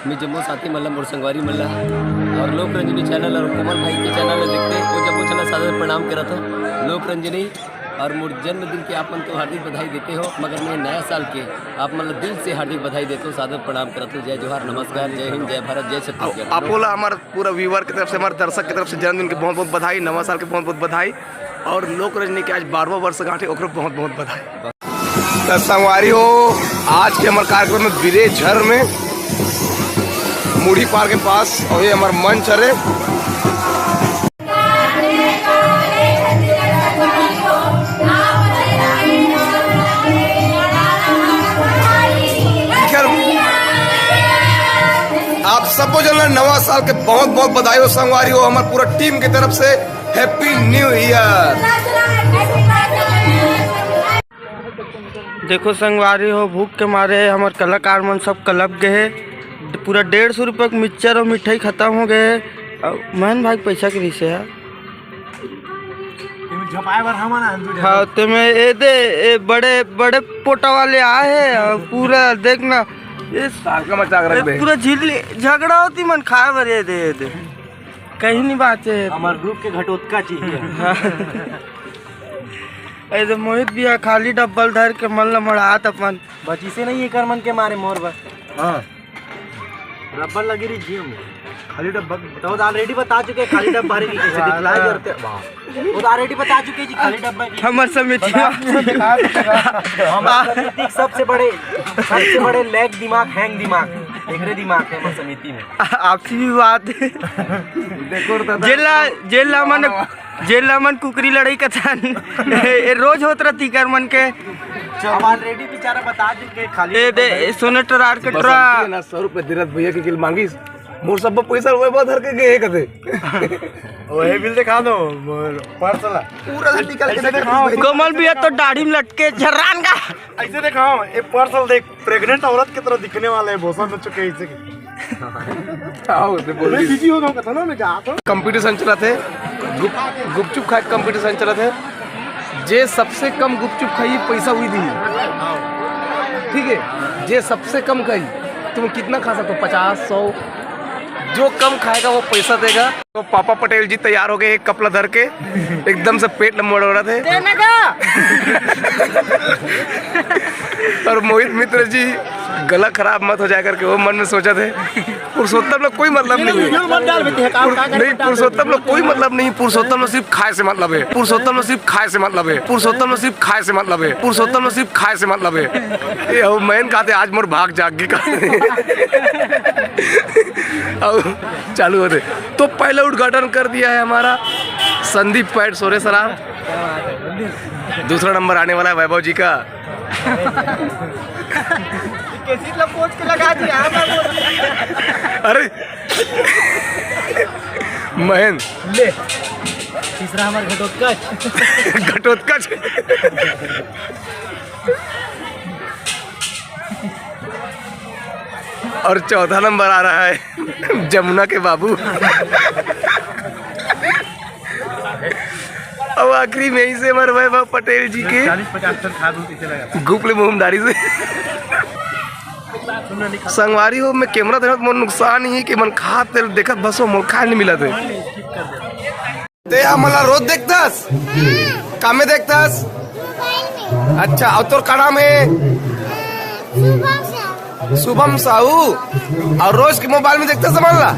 मैं जम्मू साथी मल्ला मोर संगवारी मल्ला और लोक रंजनी चैनल और कोमल भाई के चैनल देखते वो जम्मू चैनल सादर प्रणाम करत हो। लोक रंजनी और मोर जन्मदिन के आप मन तो हार्दिक बधाई देते हो, मगर मैं नया साल के आप मतलब दिल से हार्दिक बधाई देते हो, सादर प्रणाम करते हो। जय जोहार, नमस्कार, जय हिंद, जय भारत, जय छत्तीसगढ़। अपोला हमारे पूरा व्यूवर की तरफ से, हमारे दर्शक की तरफ से जन्मदिन की बहुत बहुत बधाई, नवा साल की बहुत बहुत बधाई और लोक रंजनी के आज 12वां वर्ष गांठे ओकरो बहुत बहुत बधाई। तो संगवारी हो, आज के हमारे कार्यक्रम में बिरेझर में मुड़ी पार के पास और ये हमारा मंच है। आप सबको जो है नवा साल के बहुत बहुत बधाई हो संगवारी हो, हमारे पूरा टीम की तरफ से हैप्पी न्यू ईयर। देखो संगवारी हो, भूख के मारे हमारे कलाकार मन सब कलब गए, पूरा 150 रुपये का मिक्सचर और मिठाई खत्म हो गए। महन भाई पैसा के विषय है हाँ, तो मैं ये दे बड़े बड़े पोटा वाले आए हैं, पूरा देखना ये पूरा झिल्ली झगड़ा होती मन खाए भरे दे कहीं नहीं बात है। हमारे ग्रुप के घटोत्का चाहिए ऐसे मोहित भी है, खाली डब्बल धर के मन लमड़ात अपन बची से नहीं है कर मन के मारे मोर बस। हाँ रब्बर लगी रही जियो में खाली डब्बा तो ऑलरेडी बता चुके खाली डब्बा भरे की कैसे दिखलाई करते वो ऑलरेडी बता चुके जी खाली डब्बा हमारे समिति हमारे सबसे बड़े लैग दिमाग हैंग दिमाग एकरे दिमाग है हमारे समिति में। आपसी भी बात है जेला मन कुकरी लड़ाई कथा रोज होत रहती कर मन के ऑलरेडी बेचारा बता चुके खाली सोने टरार के टरा 100 रुपये धीरज भैया की मांगी मोर सब पैसा वो धर के गए कथे वही बिल दिखा दो पार्सला पूरा निकल के दिखाओ। कमल भी है तो दाढ़ी में लटके झर्रान का ऐसे दिखाओ ये पार्सल देख, प्रेग्नेंट औरत की तरह दिखने वाला है भोसा में चुके ऐसे बिजी हो गया था ना मैं जहाँ कंपटीशन चला थे गुपचुप खाए कंपटीशन चला थे, जे सबसे कम गुपचुप खाई पैसा हुई दी। ठीक है, जे सबसे कम खाई तुम कितना खा सकते हो, 50-100, जो कम खाएगा वो पैसा देगा। तो पापा पटेल जी तैयार हो गए, एक कपड़ा धर के एकदम से पेट लंबा हो रहा थे और मोहित मित्र जी गला खराब मत हो जाए करके वो मन में सोचा थे पुरुषोत्तम लोग कोई मतलब नहीं है, नहीं पुरुषोत्तम लोग कोई मतलब नहीं, पुरुषोत्तम लोग सिर्फ खाए से मतलब है, पुरुषोत्तम लोग सिर्फ खाए से मतलब है, पुरुषोत्तम लोग सिर्फ खाए से मतलब है, पुरुषोत्तम लोग सिर्फ खाए से मतलब है। ये हो मैन कहते आज मोर भाग जाग का चालू होते। तो पहले उद्घाटन कर दिया है हमारा संदीप पैट सोरे सरार, दूसरा नंबर आने वाला है वैभव जी का। के लगा दिया अरे महन ले तीसरा हमारे घटोत्कच घटोत्कच और चौथा नंबर आ रहा है जमुना के बाबू और आखिरी में ही से हमारे वैभव पटेल जी के 40-50 गुपले मुहमदारी से। संगवारी हो, मैं कैमरा देखा मन नुकसान ही कि मन खा तेल देखत बस मोर खा नहीं मिला थे ते हमला रोज देखतास कामे देखतास। अच्छा और तोर का नाम है? शुभम साहू। और रोज के मोबाइल में देखता समझला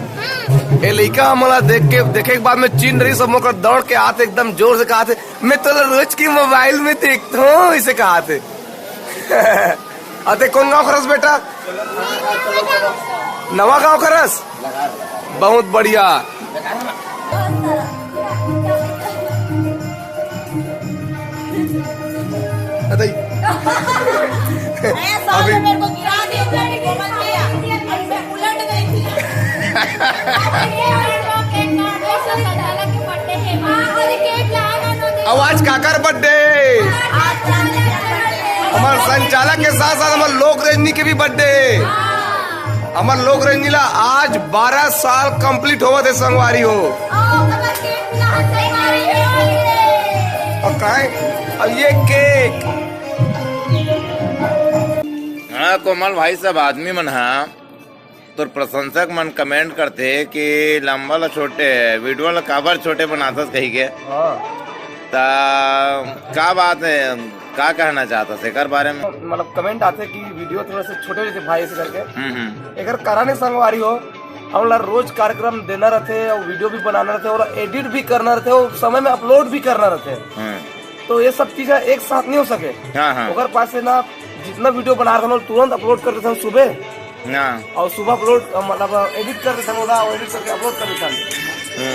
ए लड़का हमला देखे के बाद में चीन रही सब मोकर दौड़ के आते एकदम जोर से कहा थे मैं तो रोज की मोबाइल में देखता हूँ इसे कहा थे अते कौन गाँव खरस बेटा? नवा गाँव खरस, बहुत बढ़िया। आवाज काकर बर्थडे हमारे संचालक के साथ साथ हमारे लोक रंजनी के भी बर्थडे। हमारे लोक रंजनीला आज 12 साल कंप्लीट हुआ थे संगवारी हो। और कहा अब ये केक हाँ कोमल भाई सब आदमी मन हाँ तो प्रशंसक मन कमेंट करते कि लंबा ला छोटे वीडियो ला काबर छोटे बनाता कही के ता का बात है, का कहना चाहता से कर बारे में? मतलब कमेंट आते कि वीडियो थोड़ा से छोटे रहते भाई से करके अगर कराने संगवारी हो हम लोग रोज कार्यक्रम देना रहते और वीडियो भी बनाना रहते और एडिट भी करना रहते और समय में अपलोड भी करना रहते तो ये सब चीजें एक साथ नहीं हो सके। अगर पास से ना जितना वीडियो बना रहे थे तुरंत अपलोड करते थे सुबह और सुबह अपलोड मतलब एडिट करते थे और एडिट करके अपलोड करते थे।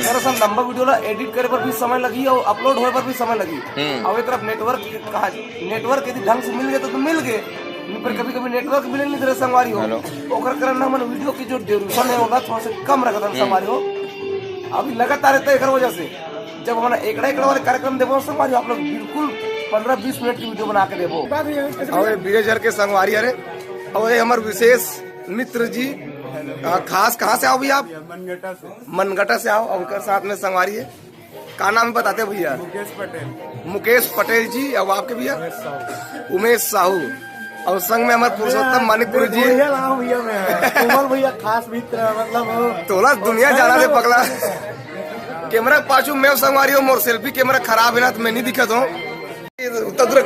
दरअसल लंबा वीडियो ना एडिट करे पर भी समय लगी और अपलोड होने पर भी समय लगी और एक तरफ नेटवर्क यदि ढंग से मिल गए तो मिल गए पर कभी कभी नेटवर्क मिले नहीं तरह संगवारी हो ओकर करना मन वीडियो की जो ड्यूरेशन है वो थोड़ा सा कम रखता संगवारी हो अभी लगातार रहता है वजह से जब हमारा एकड़ा वाले कार्यक्रम देवो संगवारी आप लोग बिल्कुल 15-20 मिनट की वीडियो बना के देवो और बीरेजर के संगवारी अरे और ये हमारे विशेष मित्र जी खास कहाँ से आओ भैया आप? मनगटा से आओ उनके साथ में संगवारी है का नाम बताते भैया? मुकेश पटेल जी और आपके भैया उमेश साहू और संग में हमारे पुरुषोत्तम मानिकपुर जी भैया खास मित्र मतलब तोला दुनिया जाना दे पगला कैमरा पाछू मैं संगवारी हो मोर सेल्फी कैमरा खराब है ना तो मैं नहीं दिखा दो उतर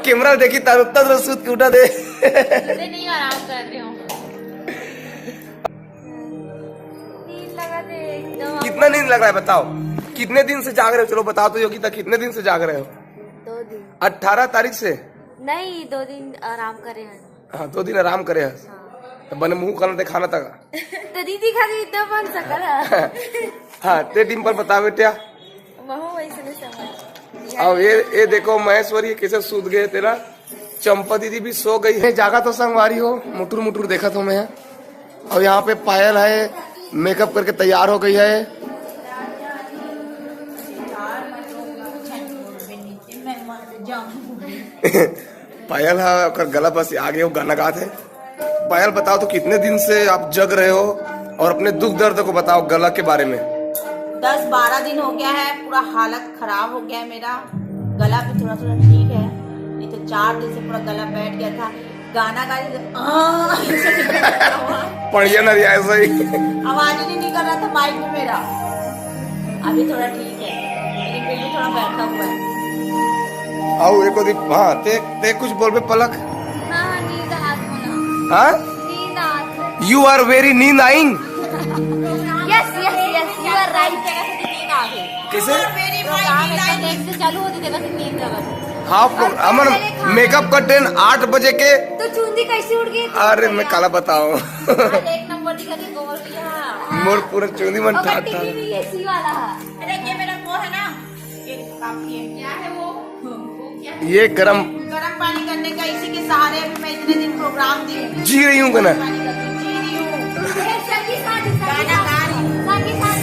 कैमरा देखी तार उतर सूत के उठा दे नहीं आराम कर रही हूँ नींद लगा दे एकदम। कितना नींद लग रहा है बताओ? कितने दिन से जाग रहे हो? चलो बताओ तो योगिता कितने दिन से जाग रहे हो? 2 दिन। 18 तारीख से नहीं 2 दिन आराम करे हैं। हाँ 2 दिन आराम करे हैं तो बने मुंह खाना खाना तक तो दीदी खाती इतना बन सकता हाँ ते टीम पर बता बेटिया वैसे नहीं समझ। अब ये देखो महेश्वरी कैसे सूत गए तेरा चंपा दीदी भी सो गई है जागा तो संगवारी हो मुटुर मुटुर देखा तो मैं और यहाँ पे पायल है मेकअप करके तैयार हो गई है पायल है गला बस आगे वो गाना गाते है। पायल बताओ तो कितने दिन से आप जग रहे हो और अपने दुख दर्द को बताओ गला के बारे में। 10-12 दिन हो गया है पूरा हालत खराब हो गया है मेरा गला भी थोड़ा थोड़ा ठीक है नहीं तो 4 दिन से पूरा गला बैठ गया था गाना गा पढ़िए ना ऐसा ही आवाज ही नहीं निकल रहा था माइक में मेरा अभी थोड़ा ठीक है लेकिन फिर भी थोड़ा बैठा हुआ है। आओ एक हाँ ते कुछ बोल पे पलक हाँ नींद आती हाँ नींद आती यू आर वेरी नींद आइंग यस यू आर राइट कैसे नेक्स्ट चालू होती जगह से नींद लगा हाँ अमन मेकअप का ट्रेन 8 बजे के तो चूंदी कैसे उड़ गई? अरे मैं काला बताओ 1 नंबर दिखा दी गोबर भैया मोर पूरा चूंदी मन और ठाट टीवी भी एसी वाला है। अरे ये मेरा वो है ना ये काफी है क्या है वो ये गरम पानी करने का इसी के सहारे अभी मैं इतने दिन प्रोग्राम दी जी रही हूँ ना जी रही हूँ संगी साथ गाना गा रही हूँ संगी साथ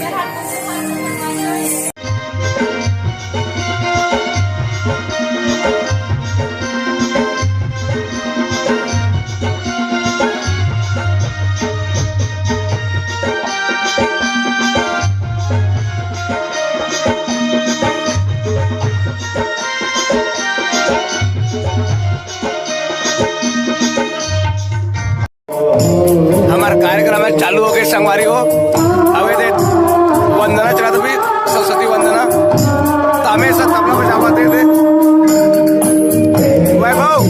हमारा कार्यक्रम है चालू हो गए संगवारी हो अब वंदना चला तो भी सरस्वती वंदना तो हमेशा तबला बजाते थे वैभव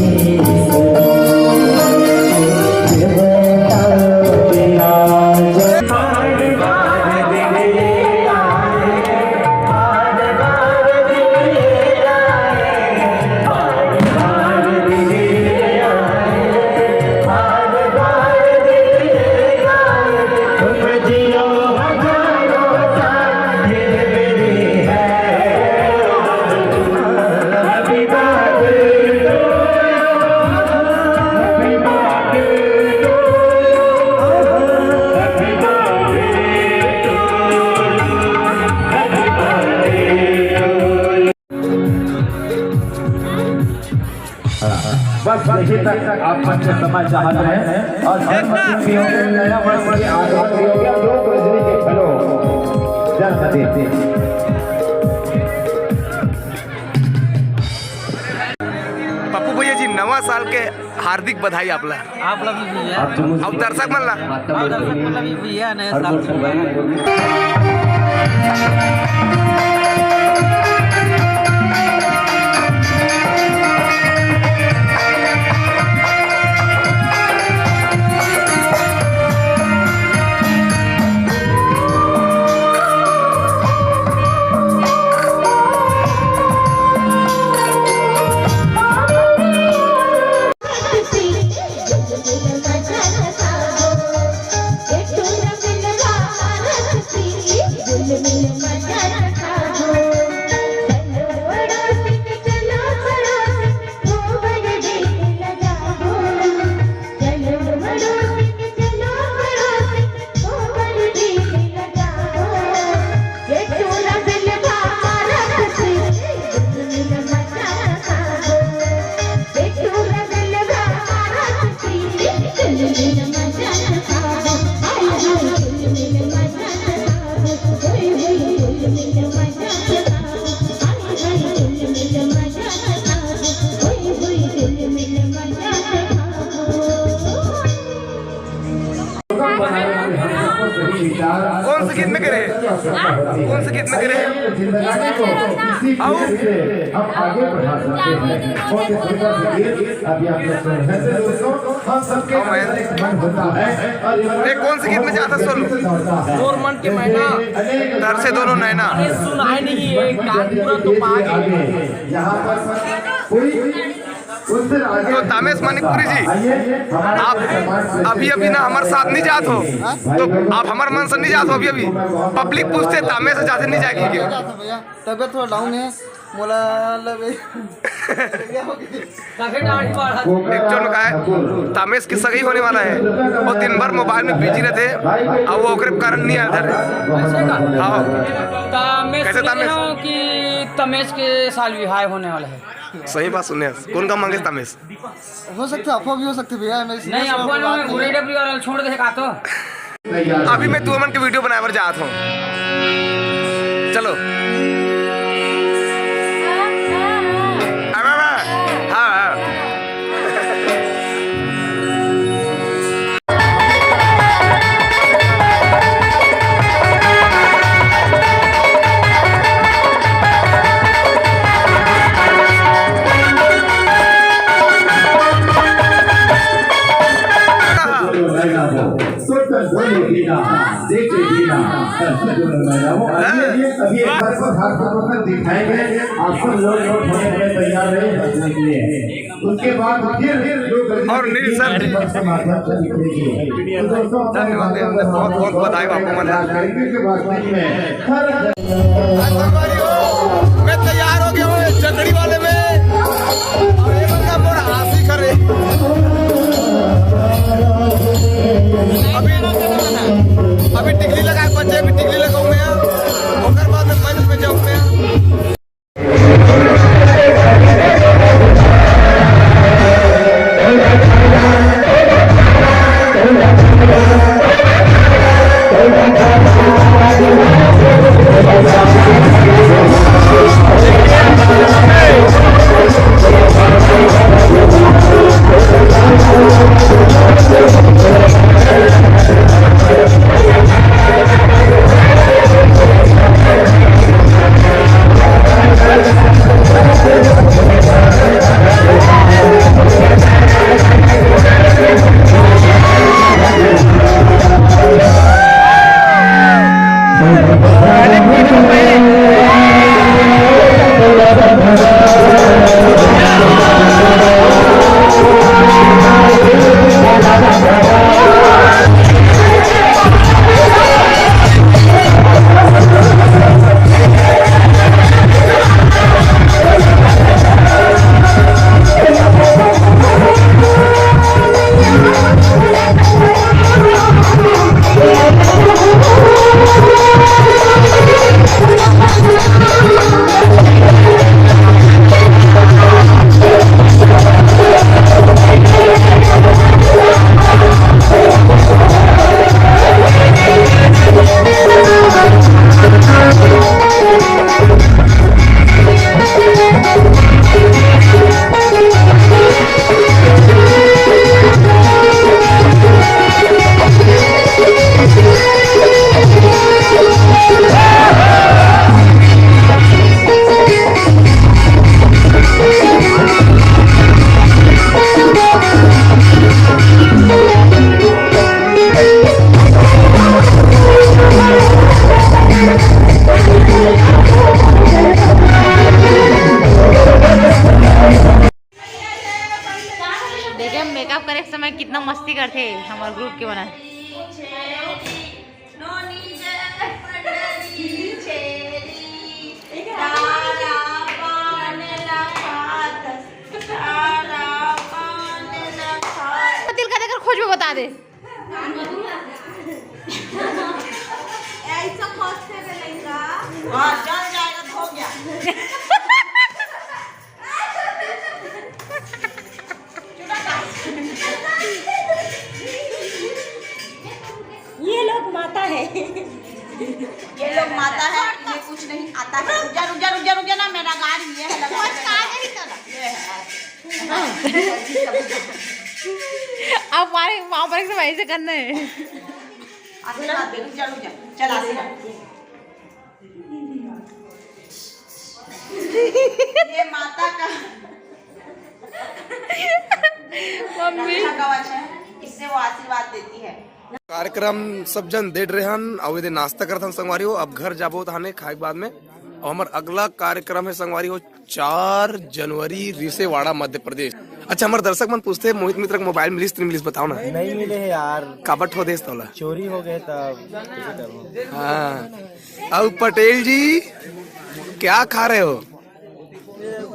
बस यही तक आप मंच से समझ चाहत रहे और नया वर्ष के आगाज हो गया लोक रजनी के फलो जन्मदिन पप्पू भैया जी नवा साल के हार्दिक बधाई आपला. आपला भी भैया अब दर्शक म्हणला आपला भी भैया नया साल की मुबारक. कौन से गीत में करे? कौन से गीत में करे? आओ हम आगे बढ़ा सकते हैं। बहुत ही सुंदर गीत अभी आप लोग सुन रहे हैं दोस्तों। हम सबके मन होता है और ये कौन से गीत में जाता सोलो? और मन के मैना दर से दोनों नैना. सुनाई नहीं है पूरा तो पागे. यहाँ पर कोई तो तामेश मानिकपुरी जी, आप अभी ना हमारे साथ नहीं जात हो, तो आप हमारे मन से नहीं जात हो. अभी पब्लिक पूछते तामेश से जाते नहीं जाएगी क्या? तबियत थोड़ा डाउन है मोला एक जो कहा है तामेश की सगाई होने वाला है और दिन भर मोबाइल में बिजी रहते अब वो ओकरे कारण नहीं आया था. हाँ कैसे तामेश कि तमेश के साल विवाह होने वाला है. सही बात सुने. कौन का मांगे तामेश? हो सकता है अफवाह भी हो सकती है भैया. नहीं अफवाह छोड़ दे का तो अभी मैं 2 मिनट की वीडियो बनाए पर जाता हूँ. चलो अभी एक बार पर हाथ पकड़कर दिखाएंगे. आप सब लोग होने में तैयार रहे हंसने के लिए. उसके बाद फिर और नील सर धन्यवाद. बहुत बहुत बधाई आपको. मैं तैयार हो गया हूँ चकड़ी वाले में. हाथी करे अभी टिकली लगाए बच्चे अभी टिकली लगाऊंगे. और बाद में मंच पे जाऊंगे. करते हमारे ग्रुप के बना दिल का देकर खोज में बता दे ऐसा खोज से मिलेगा और जल जाएगा तो हो गया ये लोग माता है ये लोग माता है ये कुछ नहीं आता है रुक जा ना मेरा गाड़ी ये है लगा अब हमारे वहाँ पर एकदम ऐसे करना है आशीर्वाद दे रुक जा चल आशीर्वाद ये माता का मम्मी कवच है इससे वो आशीर्वाद देती है कार्यक्रम सब जन देख रहे हन और इधर नाश्ता करते हम संगवारी हो अब घर जाबो थाने खाए के बाद में और हमारा अगला कार्यक्रम है संगवारी हो 4 जनवरी रिसेवाड़ा मध्य प्रदेश। अच्छा हमारे दर्शक मन पूछते हैं मोहित मित्र का मोबाइल मिलिस बताओ ना। नहीं मिले है यार, काबट हो देश तोला चोरी हो गए तब। हाँ अब पटेल जी क्या खा रहे हो?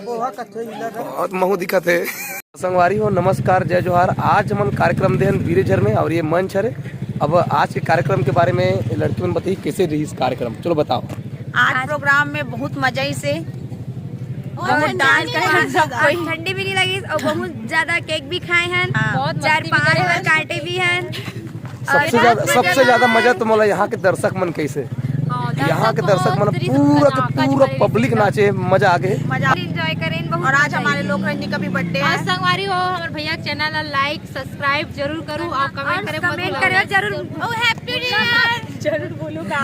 बहुत महू दिखत है। संगवारी हो नमस्कार जय जोहार। आज हम कार्यक्रम देहन बीरेझर में और ये मंच है। अब आज के कार्यक्रम के बारे में लड़कियों ने बताइए कैसे रही इस कार्यक्रम, चलो बताओ। आज प्रोग्राम में बहुत मजा ही से बहुत डांस करे सब कोई ठंडी भी नहीं लगी और बहुत ज्यादा केक भी खाए हैं, बहुत 4-5 बार काटे भी हैं। सबसे ज्यादा मजा तो मोला यहाँ के दर्शक मन कैसे, यहाँ के दर्शक मन पूरा के पूरा पब्लिक नाचे, मजा आ गए, एंजॉय करें बहुत। और आज हमारे लोक रंजनी का भी बर्थडे है। संगवारी हो हमारे भैया चैनल लाइक सब्सक्राइब जरूर करूँ और कमेंट करें जरूर। हैप्पी न्यू ईयर जरूर बोलूँगा।